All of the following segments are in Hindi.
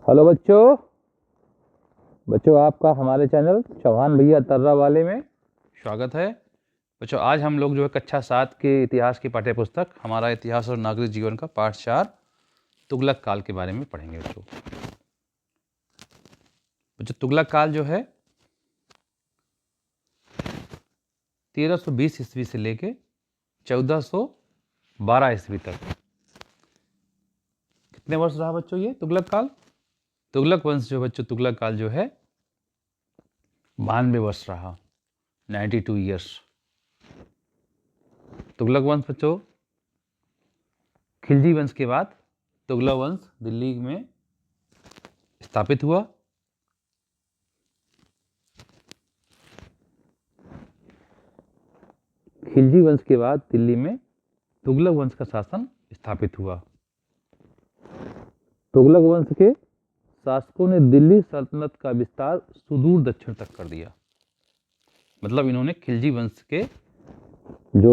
हेलो बच्चों। आपका हमारे चैनल चौहान भैया तर्रा वाले में स्वागत है। बच्चों आज हम लोग जो है कक्षा 7 के इतिहास की पाठ्य पुस्तक हमारा इतिहास और नागरिक जीवन का पाठ 4 तुगलक काल के बारे में पढ़ेंगे। बच्चों तुगलक काल जो है 1320 ईस्वी से लेके 1412 ईस्वी तक कितने वर्ष रहा बच्चों ये तुगलक काल? तुगलक वंश जो बच्चों तुगलक काल जो है 92 वर्ष रहा, 92 ईयर्स। तुगलक वंश बच्चों खिलजी वंश के बाद तुगलक वंश दिल्ली में स्थापित हुआ। खिलजी वंश के बाद दिल्ली में तुगलक वंश का शासन स्थापित हुआ। तुगलक वंश के शासकों ने दिल्ली सल्तनत का विस्तार सुदूर दक्षिण तक कर दिया। मतलब इन्होंने खिलजी वंश के जो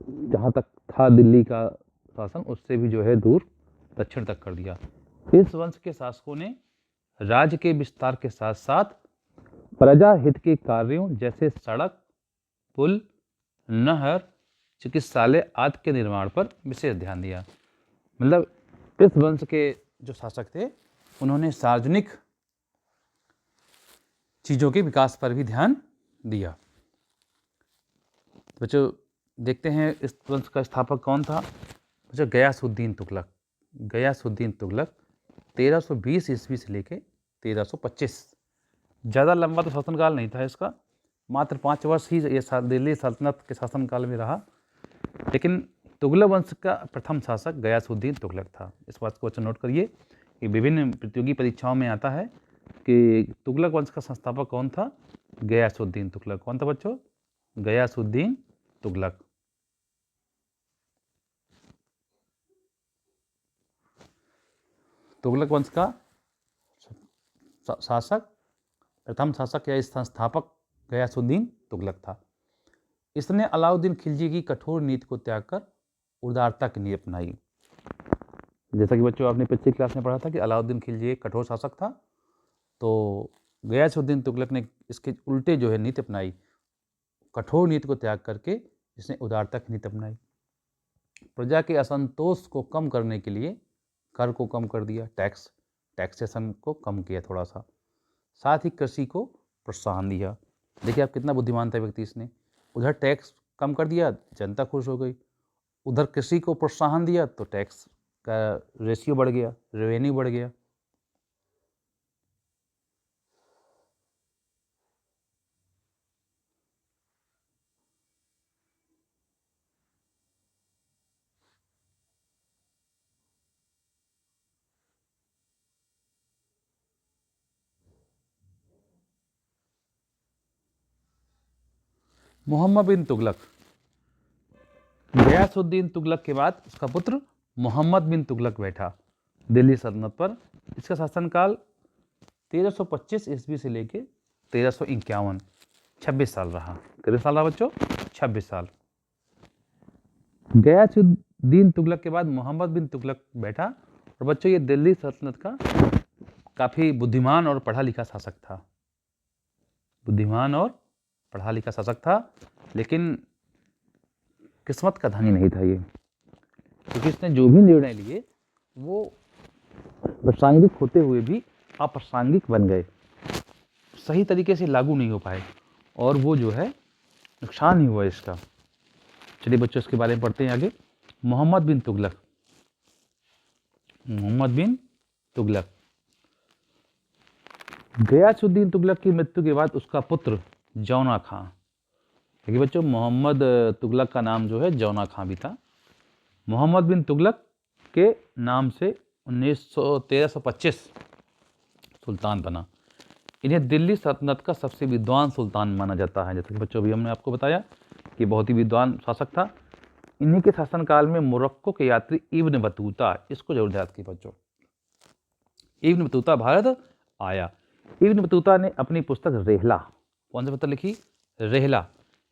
जहाँ तक था दिल्ली का शासन उससे भी जो है दूर दक्षिण तक कर दिया। इस वंश के शासकों ने राज्य के विस्तार के साथ साथ प्रजा हित के कार्यों जैसे सड़क, पुल, नहर, चिकित्सालय आदि के निर्माण पर विशेष ध्यान दिया। मतलब इस वंश के जो शासक थे उन्होंने सार्वजनिक चीज़ों के विकास पर भी ध्यान दिया। बच्चों देखते हैं इस वंश का स्थापक कौन था। बच्चों गयासुद्दीन तुगलक। गयासुद्दीन तुगलक 1320 ईस्वी से लेके 1325। ज़्यादा लंबा तो शासनकाल नहीं था इसका, मात्र 5 वर्ष ही ये दिल्ली सल्तनत के शासनकाल में रहा। लेकिन तुगलक वंश का प्रथम शासक गयासुद्दीन तुगलक था। इस बात को अच्छा नोट करिए कि विभिन्न प्रतियोगी परीक्षाओं में आता है कि तुगलक वंश का संस्थापक कौन था? गयासुद्दीन तुगलक। कौन था बच्चों? गयासुद्दीन तुगलक। तुगलक वंश का शासक प्रथम शासक या संस्थापक गयासुद्दीन तुगलक था। इसने अलाउद्दीन खिलजी की कठोर नीति को त्याग कर उदारता की नीति अपनाई। जैसा कि बच्चों आपने पिछली क्लास में पढ़ा था कि अलाउद्दीन खिलजी एक कठोर शासक था, तो गयासुद्दीन तुगलक ने इसके उल्टे जो है नीति अपनाई। कठोर नीति को त्याग करके इसने उदारता की नीति अपनाई। प्रजा के असंतोष को कम करने के लिए कर को कम कर दिया, टैक्सेशन को कम किया थोड़ा सा, साथ ही कृषि को प्रोत्साहन दिया। देखिए आप कितना बुद्धिमान था व्यक्ति। इसने उधर टैक्स कम कर दिया, जनता खुश हो गई, उधर कृषि को प्रोत्साहन दिया तो टैक्स का रेशियो बढ़ गया, रेवेन्यू बढ़ गया। मोहम्मद बिन तुगलक। गयासुद्दीन तुगलक के बाद उसका पुत्र मोहम्मद बिन तुगलक बैठा दिल्ली सल्तनत पर। इसका शासनकाल 1325 ईस्वी से लेके 1351, 26 साल रहा। कितने साल रहा बच्चों? 26 साल। गयासुद्दीन तुगलक के बाद मोहम्मद बिन तुगलक बैठा। और बच्चों ये दिल्ली सल्तनत का काफ़ी बुद्धिमान और पढ़ा लिखा शासक था। बुद्धिमान और पढ़ा लिखा शासक था, लेकिन किस्मत का धनी नहीं था ये, क्योंकि इसने जो भी निर्णय लिए वो प्रासंगिक होते हुए भी अप्रासंगिक बन गए, सही तरीके से लागू नहीं हो पाए, और वो जो है नुकसान ही हुआ इसका। चलिए बच्चों इसके बारे में पढ़ते हैं आगे। मोहम्मद बिन तुगलक। मोहम्मद बिन तुगलक। गयासुद्दीन तुगलक की मृत्यु के बाद उसका पुत्र जौना खां। देखिए बच्चों मोहम्मद तुगलक का नाम जो है जौना खां भी था। मोहम्मद बिन तुगलक के नाम से 1325 सुल्तान बना। इन्हें दिल्ली सल्तनत का सबसे विद्वान सुल्तान माना जाता है। जैसे कि बच्चों अभी हमने आपको बताया कि बहुत ही विद्वान शासक था। इन्हीं के शासनकाल में मोरक्को के यात्री इब्न बतूता, इसको जरूर याद कीजिए बच्चों, इब्न बतूता भारत आया। इब्न बतूता ने अपनी पुस्तक रेहला, कौन सी पुस्तक लिखी? रेहला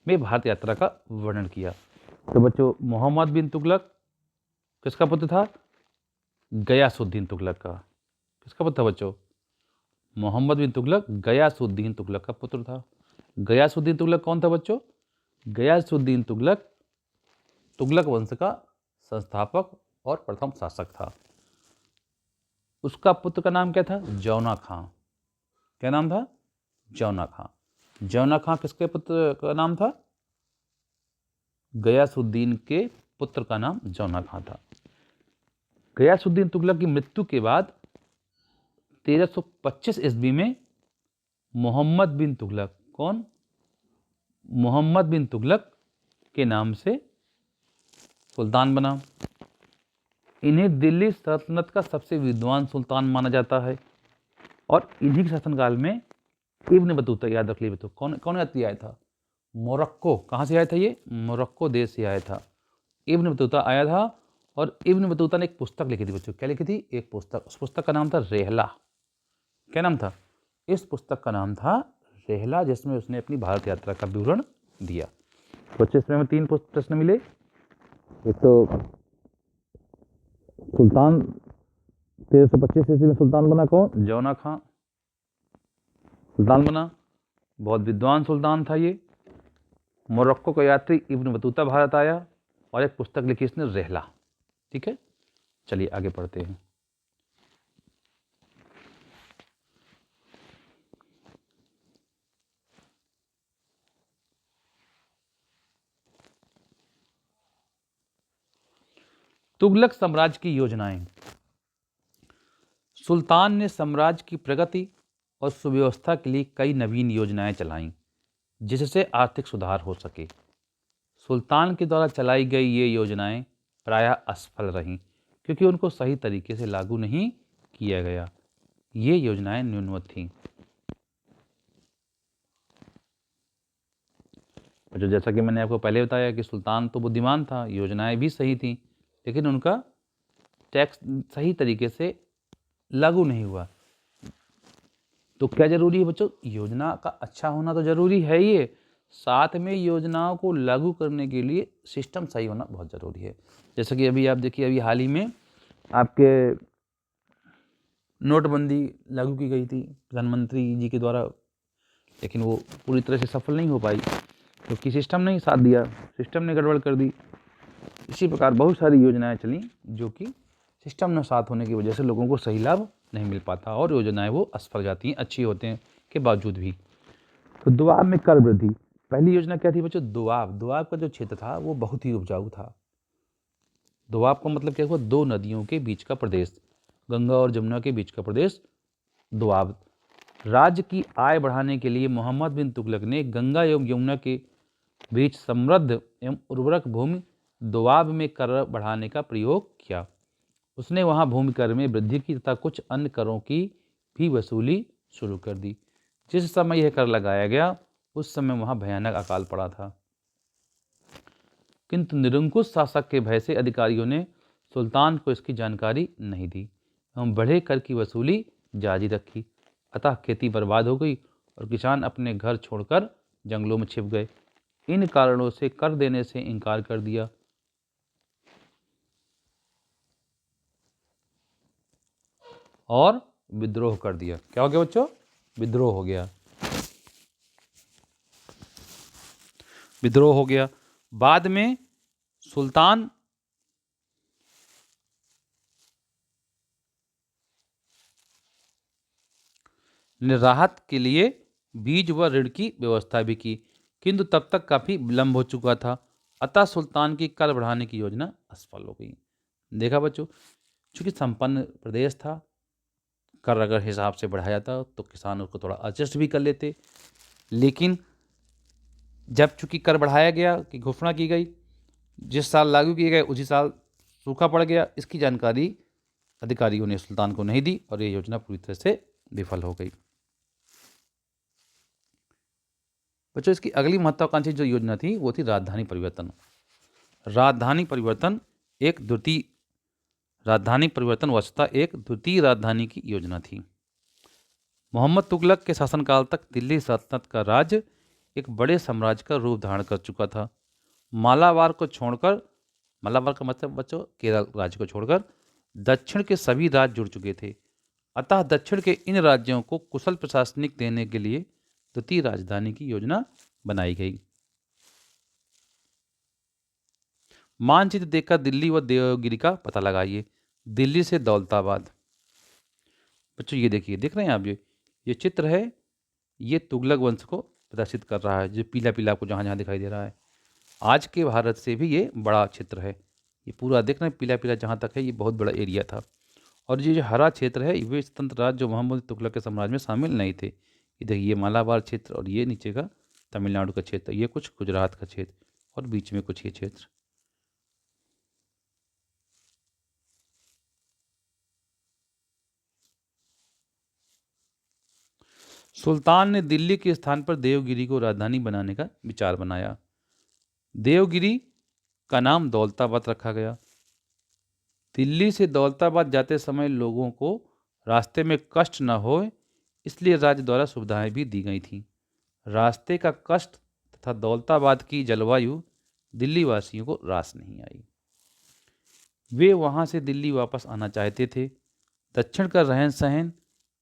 में भारत यात्रा का वर्णन किया। तो बच्चों मोहम्मद बिन तुगलक किसका पुत्र था? गयासुद्दीन तुगलक का। किसका पुत्र था बच्चों? मोहम्मद बिन तुगलक गयासुद्दीन तुगलक का पुत्र था। गयासुद्दीन तुगलक कौन था बच्चों? गयासुद्दीन तुगलक तुगलक वंश का संस्थापक और प्रथम शासक था। उसका पुत्र का नाम क्या था? जौना खां। क्या नाम था? जौना खां। जौना खां किसके पुत्र का नाम था? गयासुद्दीन के पुत्र का नाम जौना खां था। गयासुद्दीन तुगलक की मृत्यु के बाद 1325 ईस्वी में मोहम्मद बिन तुगलक, कौन? मोहम्मद बिन तुगलक के नाम से सुल्तान बना। इन्हें दिल्ली सल्तनत का सबसे विद्वान सुल्तान माना जाता है और इन्हीं के शासनकाल में इब्न बतूता, याद रख लीजिए, तो कौन कौन आया था? मोरक्को। कहाँ से आया था ये? मोरक्को देश से आया था। इब्न बतूता आया था और इब्न बतूता ने एक पुस्तक लिखी थी बच्चों। क्या लिखी थी? एक पुस्तक। उस पुस्तक का नाम था रेहला। क्या नाम था? इस पुस्तक का नाम था रेहला, जिसमें उसने अपनी भारत यात्रा का विवरण दिया। बच्चों इसमें हमें 3 प्रश्न मिले। एक तो सुल्तान 1325 ईस्वी में सुल्तान बना कौन? जौना खां सुल्तान बना। बहुत विद्वान सुल्तान था ये। मोरक्को का यात्री इब्न बतूता भारत आया और एक पुस्तक लिखी इसने रेहला। ठीक है, चलिए आगे पढ़ते हैं। तुगलक साम्राज्य की योजनाएं। सुल्तान ने साम्राज्य की प्रगति और सुव्यवस्था के लिए कई नवीन योजनाएं चलाईं, जिससे आर्थिक सुधार हो सके। सुल्तान के द्वारा चलाई गई ये योजनाएं प्रायः असफल रहीं, क्योंकि उनको सही तरीके से लागू नहीं किया गया। ये योजनाएं न्यूनतम थीं। जो जैसा कि मैंने आपको पहले बताया कि सुल्तान तो बुद्धिमान था, योजनाएं भी सही थीं, लेकिन उनका टैक्स सही तरीके से लागू नहीं हुआ। तो क्या जरूरी है बच्चों? योजना का अच्छा होना तो जरूरी है ही है, साथ में योजनाओं को लागू करने के लिए सिस्टम सही होना बहुत जरूरी है। जैसा कि अभी आप देखिए, अभी हाल ही में आपके नोटबंदी लागू की गई थी प्रधानमंत्री जी के द्वारा, लेकिन वो पूरी तरह से सफल नहीं हो पाई क्योंकि सिस्टम ने साथ दिया, सिस्टम ने गड़बड़ कर दी। इसी प्रकार बहुत सारी योजनाएं चली जो कि सिस्टम न साथ होने की वजह से लोगों को सही लाभ नहीं मिल पाता और योजनाएं वो असफल जाती हैं अच्छी होते हैं के बावजूद भी। तो दोआब में कर वृद्धि। पहली योजना क्या थी बच्चों? दोआब। दोआब का जो क्षेत्र था वो बहुत ही उपजाऊ था। दोआब का मतलब क्या हुआ? 2 नदियों के बीच का प्रदेश, गंगा और जमुना के बीच का प्रदेश दोआब। राज्य की आय बढ़ाने के लिए मोहम्मद बिन तुगलक ने गंगा एवं यमुना के बीच समृद्ध एवं उर्वरक भूमि दोआब में कर बढ़ाने का प्रयोग किया। उसने वहां भूमि कर में वृद्धि की तथा कुछ अन्य करों की भी वसूली शुरू कर दी। जिस समय यह कर लगाया गया उस समय वहां भयानक अकाल पड़ा था, किंतु निरंकुश शासक के भय से अधिकारियों ने सुल्तान को इसकी जानकारी नहीं दी एवं बढ़े कर की वसूली जारी रखी। अतः खेती बर्बाद हो गई और किसान अपने घर छोड़कर जंगलों में छिप गए। इन कारणों से कर देने से इनकार कर दिया और विद्रोह कर दिया। क्या हो गया बच्चों? विद्रोह हो गया। विद्रोह हो गया। बाद में सुल्तान ने राहत के लिए बीज व ऋण की व्यवस्था भी की, किंतु तब तक काफी विलंब हो चुका था। अतः सुल्तान की कर बढ़ाने की योजना असफल हो गई। देखा बच्चों, चूंकि संपन्न प्रदेश था, कर अगर हिसाब से बढ़ाया था तो किसान उसको थोड़ा एडजस्ट भी कर लेते, लेकिन जब चूंकि कर बढ़ाया गया कि घोषणा की गई, जिस साल लागू किए गए उसी साल सूखा पड़ गया, इसकी जानकारी अधिकारियों ने सुल्तान को नहीं दी और ये योजना पूरी तरह से विफल हो गई। बच्चों, इसकी अगली महत्वाकांक्षी जो योजना थी वो थी राजधानी परिवर्तन। राजधानी परिवर्तन वस्तुतः एक द्वितीय राजधानी की योजना थी। मोहम्मद तुगलक के शासनकाल तक दिल्ली सल्तनत का राज्य एक बड़े साम्राज्य का रूप धारण कर चुका था। मालाबार को छोड़कर, मालाबार का मतलब बच्चों केरल राज्य को छोड़कर, दक्षिण के सभी राज्य जुड़ चुके थे। अतः दक्षिण के इन राज्यों को कुशल प्रशासनिक देने के लिए द्वितीय राजधानी की योजना बनाई गई। मानचित्र देखकर दिल्ली व देवगिरी का पता लगाइए। दिल्ली से दौलताबाद। बच्चों ये देखिए, देख रहे हैं आप, ये चित्र है, ये तुगलक वंश को प्रदर्शित कर रहा है। जो पीला पीला आपको जहाँ जहाँ दिखाई दे रहा है, आज के भारत से भी ये बड़ा क्षेत्र है। ये पूरा देख रहे हैं, पीला पीला जहाँ तक है, ये बहुत बड़ा एरिया था। और ये जो हरा क्षेत्र है, वे स्वतंत्र राज्य जो मोहम्मद तुगलक के साम्राज्य में शामिल नहीं थे। ये देखिए, ये मालाबार क्षेत्र और ये नीचे का तमिलनाडु का क्षेत्र, ये कुछ गुजरात का क्षेत्र और बीच में कुछ ये क्षेत्र। सुल्तान ने दिल्ली के स्थान पर देवगिरी को राजधानी बनाने का विचार बनाया। देवगिरी का नाम दौलताबाद रखा गया। दिल्ली से दौलताबाद जाते समय लोगों को रास्ते में कष्ट न हो, इसलिए राज्य द्वारा सुविधाएं भी दी गई थीं। रास्ते का कष्ट तथा दौलताबाद की जलवायु दिल्ली वासियों को रास नहीं आई। वे वहां से दिल्ली वापस आना चाहते थे। दक्षिण का रहन सहन,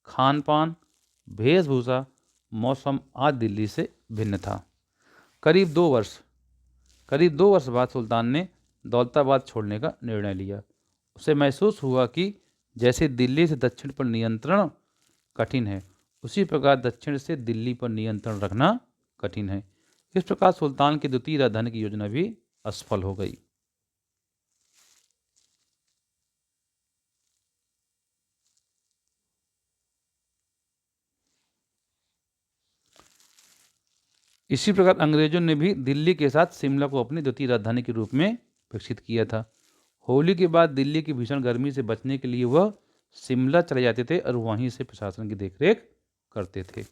खान पान, वेशभूषा, मौसम आज दिल्ली से भिन्न था। करीब 2 वर्ष बाद सुल्तान ने दौलताबाद छोड़ने का निर्णय लिया। उसे महसूस हुआ कि जैसे दिल्ली से दक्षिण पर नियंत्रण कठिन है, उसी प्रकार दक्षिण से दिल्ली पर नियंत्रण रखना कठिन है। इस प्रकार सुल्तान की द्वितीय राजधानी की योजना भी असफल हो गई। इसी प्रकार अंग्रेजों ने भी दिल्ली के साथ शिमला को अपनी द्वितीय राजधानी के रूप में विकसित किया था। होली के बाद दिल्ली की भीषण गर्मी से बचने के लिए वह शिमला चले जाते थे और वहीं से प्रशासन की देखरेख करते थे।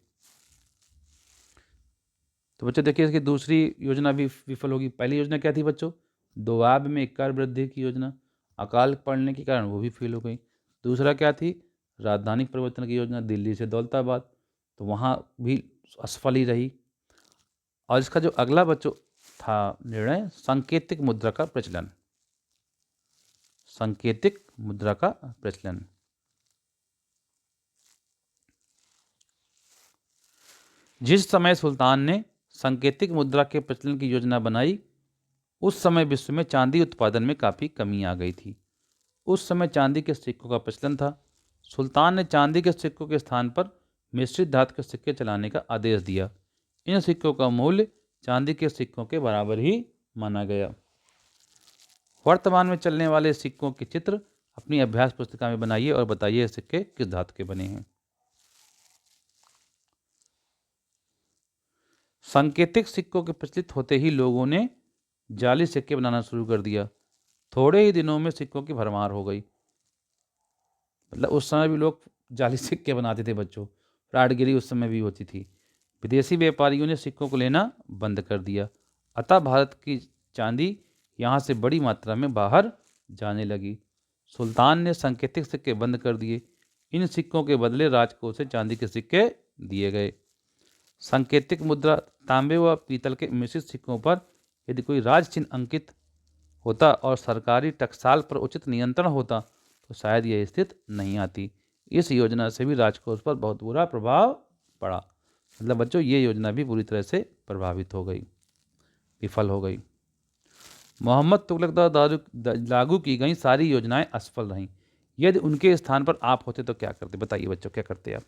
तो बच्चों देखिए, इसकी दूसरी योजना भी विफल होगी। पहली योजना क्या थी बच्चों? दोआब में एक कार वृद्धि की योजना, अकाल पड़ने के कारण वो भी फेल हो गई। दूसरा क्या थी? राजधानी परिवर्तन की योजना, दिल्ली से दौलताबाद, तो वहाँ भी असफल ही रही। और इसका जो अगला बच्चों था निर्णय, सांकेतिक मुद्रा का प्रचलन। सांकेतिक मुद्रा का प्रचलन। जिस समय सुल्तान ने सांकेतिक मुद्रा के प्रचलन की योजना बनाई, उस समय विश्व में चांदी उत्पादन में काफ़ी कमी आ गई थी। उस समय चांदी के सिक्कों का प्रचलन था। सुल्तान ने चांदी के सिक्कों के स्थान पर मिश्रित धातु के सिक्के चलाने का आदेश दिया। इन सिक्कों का मूल्य चांदी के सिक्कों के बराबर ही माना गया। वर्तमान में चलने वाले सिक्कों के चित्र अपनी अभ्यास पुस्तिका में बनाइए और बताइए सिक्के किस धातु के बने हैं। सांकेतिक सिक्कों के प्रचलित होते ही लोगों ने जाली सिक्के बनाना शुरू कर दिया। थोड़े ही दिनों में सिक्कों की भरमार हो गई। मतलब उस समय भी लोग जाली सिक्के बनाते थे बच्चों। फ्रॉडगिरी उस समय भी होती थी। विदेशी व्यापारियों ने सिक्कों को लेना बंद कर दिया। अतः भारत की चांदी यहाँ से बड़ी मात्रा में बाहर जाने लगी। सुल्तान ने सांकेतिक सिक्के बंद कर दिए। इन सिक्कों के बदले राजकोष से चांदी के सिक्के दिए गए। सांकेतिक मुद्रा, तांबे व पीतल के मिश्रित सिक्कों पर यदि कोई राज चिन्ह अंकित होता और सरकारी टकसाल पर उचित नियंत्रण होता तो शायद यह स्थिति नहीं आती। इस योजना से भी राजकोष पर बहुत बुरा प्रभाव पड़ा। मतलब बच्चों, ये योजना भी पूरी तरह से प्रभावित हो गई, विफल हो गई। मोहम्मद तुगलक द्वारा लागू की गई सारी योजनाएं असफल रहीं। यदि उनके स्थान पर आप होते तो क्या करते? बताइए बच्चों, क्या करते आप?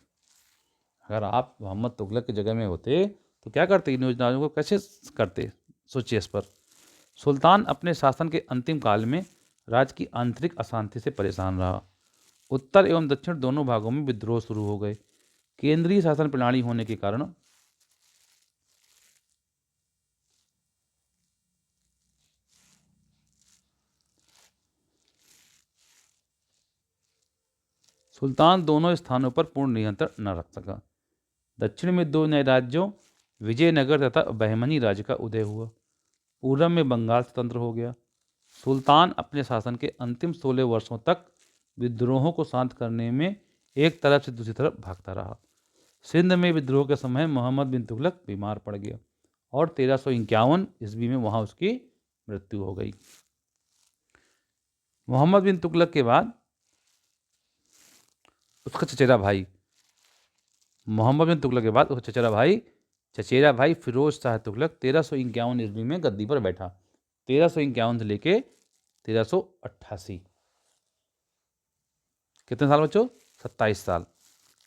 अगर आप मोहम्मद तुगलक की जगह में होते तो क्या करते? इन योजनाओं को कैसे करते? सोचिए इस पर। सुल्तान अपने शासन के अंतिम काल में राज्य की आंतरिक अशांति से परेशान रहा। उत्तर एवं दक्षिण दोनों भागों में विद्रोह शुरू हो गए। केंद्रीय शासन प्रणाली होने के कारण सुल्तान दोनों स्थानों पर पूर्ण नियंत्रण न रख सका। दक्षिण में 2 नए राज्यों विजयनगर तथा बहमनी राज्य का उदय हुआ। पूर्व में बंगाल स्वतंत्र हो गया। सुल्तान अपने शासन के अंतिम 16 वर्षों तक विद्रोहों को शांत करने में एक तरफ से दूसरी तरफ भागता रहा। सिंध में विद्रोह के समय मोहम्मद बिन तुगलक बीमार पड़ गया और 1351 ईस्वी में वहां उसकी मृत्यु हो गई। मोहम्मद बिन तुगलक के बाद उसका चचेरा भाई, मोहम्मद बिन तुगलक के बाद उसका चचेरा भाई फिरोज शाह तुगलक 1351 ईस्वी में गद्दी पर बैठा। 1351 से लेके 1388, कितने साल बच्चों? 27 साल।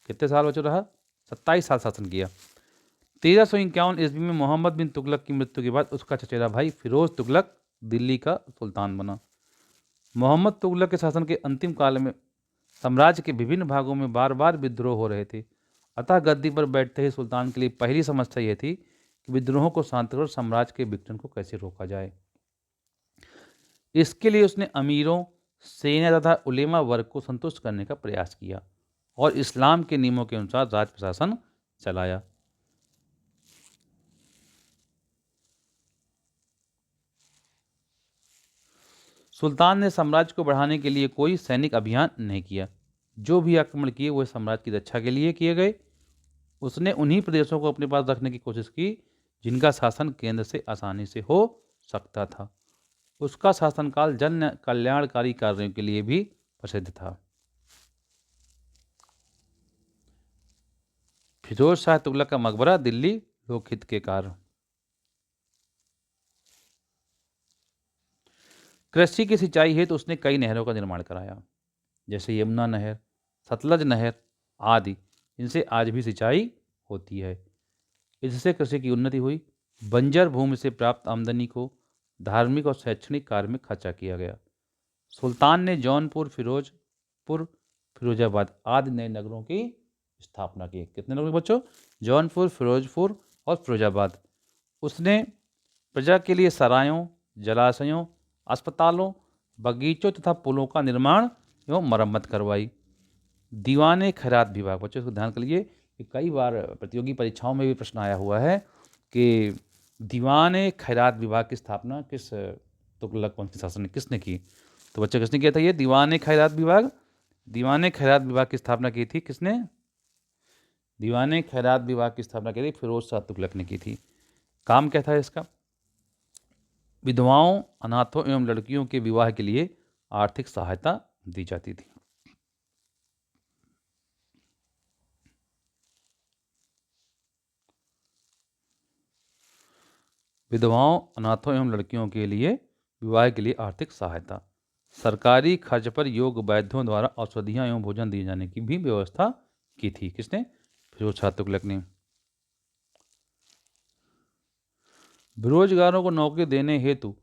कितने साल बच्चों रहा? 27 साल शासन किया। 1351 ईस्वी में मोहम्मद बिन तुगलक की मृत्यु के बाद उसका चचेरा भाई फिरोज तुगलक दिल्ली का सुल्तान बना। मोहम्मद तुगलक के शासन के अंतिम काल में साम्राज्य के विभिन्न भागों में बार बार विद्रोह हो रहे थे। अतः गद्दी पर बैठते ही सुल्तान के लिए पहली समस्या यह थी कि विद्रोहों को शांत कर साम्राज्य के विघटन को कैसे रोका जाए। इसके लिए उसने अमीरों, सेना तथा उलेमा वर्ग को संतुष्ट करने का प्रयास किया और इस्लाम के नियमों के अनुसार राज प्रशासन चलाया। सुल्तान ने साम्राज्य को बढ़ाने के लिए कोई सैनिक अभियान नहीं किया। जो भी आक्रमण किए वह साम्राज्य की रक्षा के लिए किए गए। उसने उन्हीं प्रदेशों को अपने पास रखने की कोशिश की जिनका शासन केंद्र से आसानी से हो सकता था। उसका शासनकाल जन कल्याणकारी कार्यों के लिए भी प्रसिद्ध था। फिरोज शाह तुगलक का मकबरा दिल्ली लोकहित के कारण। कृषि की सिंचाई हेतु तो उसने कई नहरों का निर्माण कराया, जैसे यमुना नहर, सतलज नहर आदि, इनसे आज भी सिंचाई होती है। इससे कृषि की उन्नति हुई। बंजर भूमि से प्राप्त आमदनी को धार्मिक और शैक्षणिक कार्य में खर्चा किया गया। सुल्तान ने जौनपुर, फिरोजपुर, फिरोजाबाद आदि नए नगरों की स्थापना की। कितने नगर बच्चों? जौनपुर, फिरोजपुर और फिरोजाबाद। उसने प्रजा के लिए सरायों, जलाशयों, अस्पतालों, बगीचों तथा पुलों का निर्माण एवं मरम्मत करवाई। दीवाने खैरात विभाग, बच्चों इसको ध्यान कर लीजिए कि कई बार प्रतियोगी परीक्षाओं में भी प्रश्न आया हुआ है कि दीवाने खैरात विभाग की स्थापना किस तुगलक वंश शासन ने किसने की? तो बच्चे किसने किया था? ये दीवाने खैरात विभाग। दीवाने खैरात विभाग की स्थापना की थी किसने? दीवाने खैरात विभाग की स्थापना की थी फिरोज शाह तुगलक ने की थी। काम क्या था इसका? विधवाओं, अनाथों एवं लड़कियों के विवाह के लिए आर्थिक सहायता दी जाती थी। विधवाओं, अनाथों एवं लड़कियों के लिए विवाह के लिए आर्थिक सहायता। सरकारी खर्च पर योग्य वैद्यों द्वारा औषधियां एवं भोजन दिए जाने की भी व्यवस्था की थी। किसने? फिरोज शाह तुगलक ने। बेरोजगारों को नौकरी देने हेतु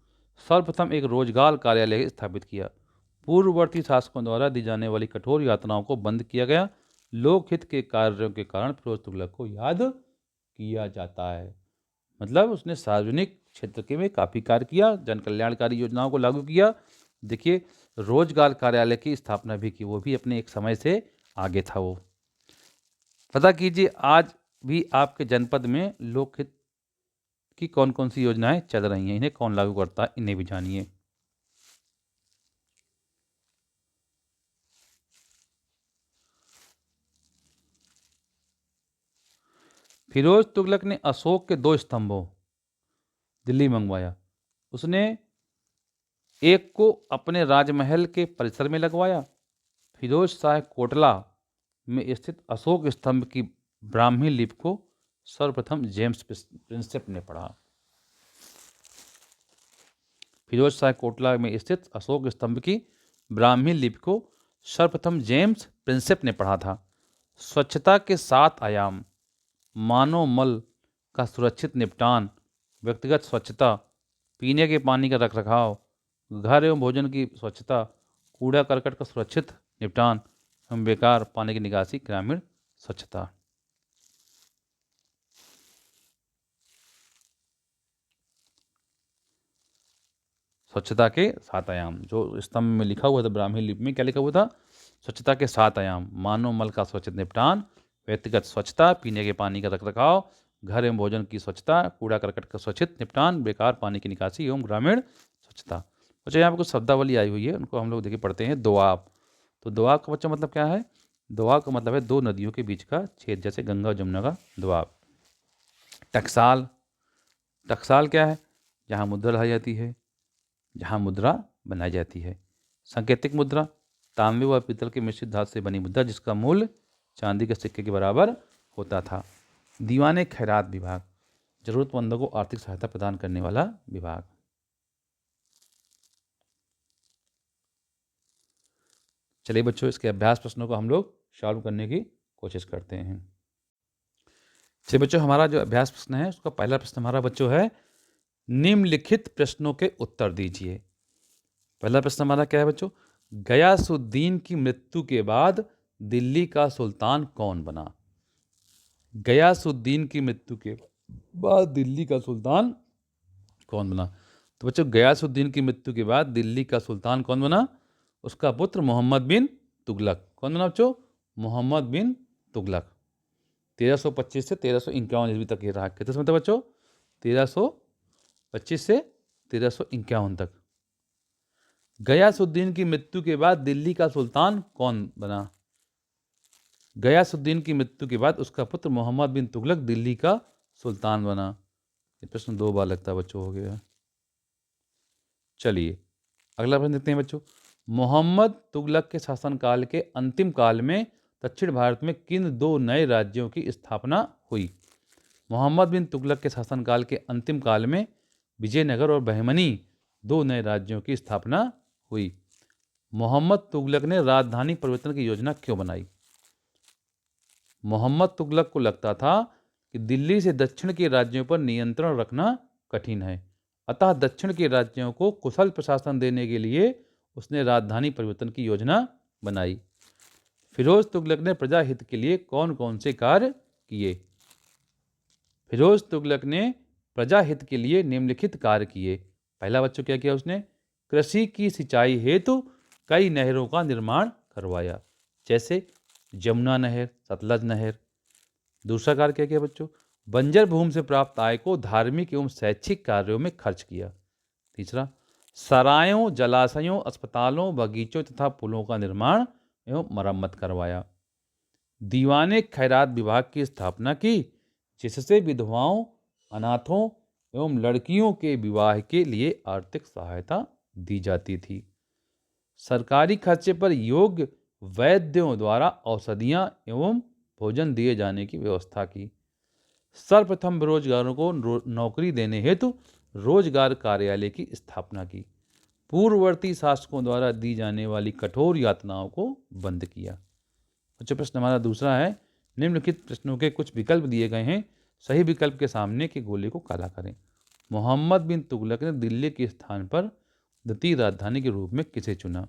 सर्वप्रथम एक रोजगार कार्यालय स्थापित किया। पूर्ववर्ती शासकों द्वारा दी जाने वाली कठोर यातनाओं को बंद किया गया। लोकहित के कार्यों के कारण फिरोज तुगलक को याद किया जाता है। मतलब उसने सार्वजनिक क्षेत्र के में काफ़ी कार्य किया, जन कल्याणकारी योजनाओं को लागू किया। देखिए, रोजगार कार्यालय की स्थापना भी की, वो भी अपने एक समय से आगे था वो। पता कीजिए आज भी आपके जनपद में लोकहित की कौन कौन सी योजनाएं चल रही हैं, इन्हें कौन लागू करता है, इन्हें भी जानिए। फिरोज तुगलक ने अशोक के 2 स्तंभों दिल्ली मंगवाया। उसने एक को अपने राजमहल के परिसर में लगवाया। फिरोज शाह कोटला में स्थित अशोक स्तंभ की ब्राह्मी लिपि को सर्वप्रथम जेम्स प्रिंसेप ने पढ़ा। फिरोज शाह कोटला में स्थित अशोक स्तंभ की ब्राह्मी लिपि को सर्वप्रथम जेम्स प्रिंसेप ने पढ़ा था। स्वच्छता के 7 आयाम: मानव मल का सुरक्षित निपटान, व्यक्तिगत स्वच्छता, पीने के पानी का रखरखाव, घर एवं भोजन की स्वच्छता, कूड़ा करकट का सुरक्षित निपटान एवं बेकार पानी की निकासी, ग्रामीण स्वच्छता। स्वच्छता के 7 आयाम जो स्तंभ में लिखा हुआ था, ब्राह्मी लिपि में क्या लिखा हुआ था? स्वच्छता के 7 आयाम: मानव मल का सुरक्षित निपटान, व्यक्तिगत स्वच्छता, पीने के पानी का रखरखाव, घर एवं भोजन की स्वच्छता, कूड़ा करकट का सुरक्षित निपटान, बेकार पानी की निकासी एवं ग्रामीण स्वच्छता। बच्चों यहाँ पे कुछ शब्दावली आई हुई है, उनको हम लोग देखिए पढ़ते हैं। दोआब, तो दोआब का बच्चा मतलब क्या है? दोआब का मतलब है 2 नदियों के बीच का छेद, जैसे गंगा और जमुना का दोआब। टकसाल, टकसाल क्या है? जहाँ मुद्रा लाई जाती है, जहाँ मुद्रा बनाई जाती है। सांकेतिक मुद्रा, तांबे व पीतल के मिश्रित धातु से बनी मुद्रा जिसका मूल्य चांदी के सिक्के के बराबर होता था। दीवाने खैरात विभाग, जरूरतमंदों को आर्थिक सहायता प्रदान करने वाला विभाग। चलिए बच्चों, इसके अभ्यास प्रश्नों को हम लोग सॉल्व करने की कोशिश करते हैं। चलिए बच्चों, हमारा जो अभ्यास प्रश्न है उसका पहला प्रश्न हमारा बच्चों है, निम्नलिखित प्रश्नों के उत्तर दीजिए। पहला प्रश्न हमारा क्या है बच्चों, गयासुद्दीन की मृत्यु के बाद दिल्ली का सुल्तान कौन बना? गयासुद्दीन की मृत्यु के बाद दिल्ली का सुल्तान कौन बना? तो बच्चों, गयासुद्दीन की मृत्यु के बाद दिल्ली का सुल्तान कौन बना? उसका पुत्र मोहम्मद बिन तुगलक। कौन बना बच्चों? मोहम्मद बिन तुगलक। 1325 से 1351 ईस्वी तक ये रहा। कितने समय तक बच्चों? 1325 से 1351 तक। गयासुद्दीन की मृत्यु के बाद दिल्ली का सुल्तान कौन बना? गयासुद्दीन की मृत्यु के बाद उसका पुत्र मोहम्मद बिन तुगलक दिल्ली का सुल्तान बना। ये प्रश्न 2 बार लगता है बच्चों, हो गया। चलिए अगला प्रश्न देखते हैं बच्चों, मोहम्मद तुगलक के शासनकाल के अंतिम काल में दक्षिण भारत में किन 2 नए राज्यों की स्थापना हुई? मोहम्मद बिन तुगलक के शासनकाल के अंतिम काल में विजयनगर और बहमनी 2 नए राज्यों की स्थापना हुई। मोहम्मद तुगलक ने राजधानी परिवर्तन की योजना क्यों बनाई? मोहम्मद तुगलक को लगता था कि दिल्ली से दक्षिण के राज्यों पर नियंत्रण रखना कठिन है, अतः दक्षिण के राज्यों को कुशल प्रशासन देने के लिए उसने राजधानी परिवर्तन की योजना बनाई। फिरोज तुगलक ने प्रजाहित के लिए कौन कौन से कार्य किए? फिरोज तुगलक ने प्रजाहित के लिए निम्नलिखित कार्य किए। पहला बच्चों क्या किया उसने? कृषि की सिंचाई हेतु कई नहरों का निर्माण करवाया, जैसे जमुना नहर, सतलज नहर। दूसरा कार्य क्या किया बच्चों? बंजर भूमि से प्राप्त आय को धार्मिक एवं शैक्षिक कार्यों में खर्च किया। तीसरा, सरायों, जलाशयों, अस्पतालों, बगीचों तथा पुलों का निर्माण एवं मरम्मत करवाया। दीवाने खैरात विभाग की स्थापना की, जिससे विधवाओं, अनाथों एवं लड़कियों के विवाह के लिए आर्थिक सहायता दी जाती थी। सरकारी खर्चे पर योग्य वैद्यों द्वारा औषधियाँ एवं भोजन दिए जाने की व्यवस्था की। सर्वप्रथम बेरोजगारों को नौकरी देने हेतु रोजगार कार्यालय की स्थापना की। पूर्ववर्ती शासकों द्वारा दी जाने वाली कठोर यातनाओं को बंद किया। अच्छा, प्रश्न हमारा दूसरा है, निम्नलिखित प्रश्नों के कुछ विकल्प दिए गए हैं, सही विकल्प के सामने के गोले को काला करें। मोहम्मद बिन तुगलक ने दिल्ली के स्थान पर द्वितीय राजधानी के रूप में किसे चुना?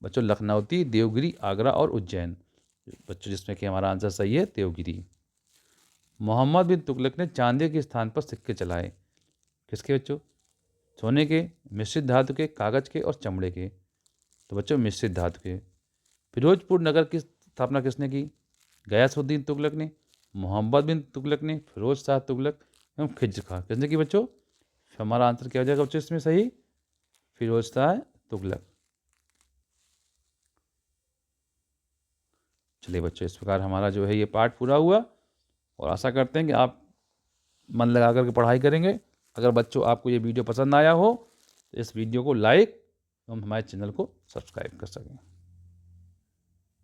बच्चों, लखनऊती, देवगिरी, आगरा और उज्जैन। बच्चों, जिसमें कि हमारा आंसर सही है देवगिरी। मोहम्मद बिन तुगलक ने चांदी के स्थान पर सिक्के चलाए। किसके बच्चों? सोने के, मिश्रित धातु के, कागज के और चमड़े के। तो बच्चों मिश्रित धातु के। फिरोजपुर नगर की स्थापना किसने की? गयासुद्दीन तुगलक ने। मोहम्मद बिन तुगलक ने, फिरोज शाह तुगलक एवं खिज्र खां किसने की बच्चों? हमारा आंसर क्या हो जाएगा बच्चों इसमें सही? फिरोज शाह तुगलक। चलिए बच्चों, इस प्रकार हमारा जो है ये पाठ पूरा हुआ और आशा करते हैं कि आप मन लगा करके पढ़ाई करेंगे। अगर बच्चों आपको ये वीडियो पसंद आया हो तो इस वीडियो को लाइक एवं हमारे चैनल को सब्सक्राइब कर सकें।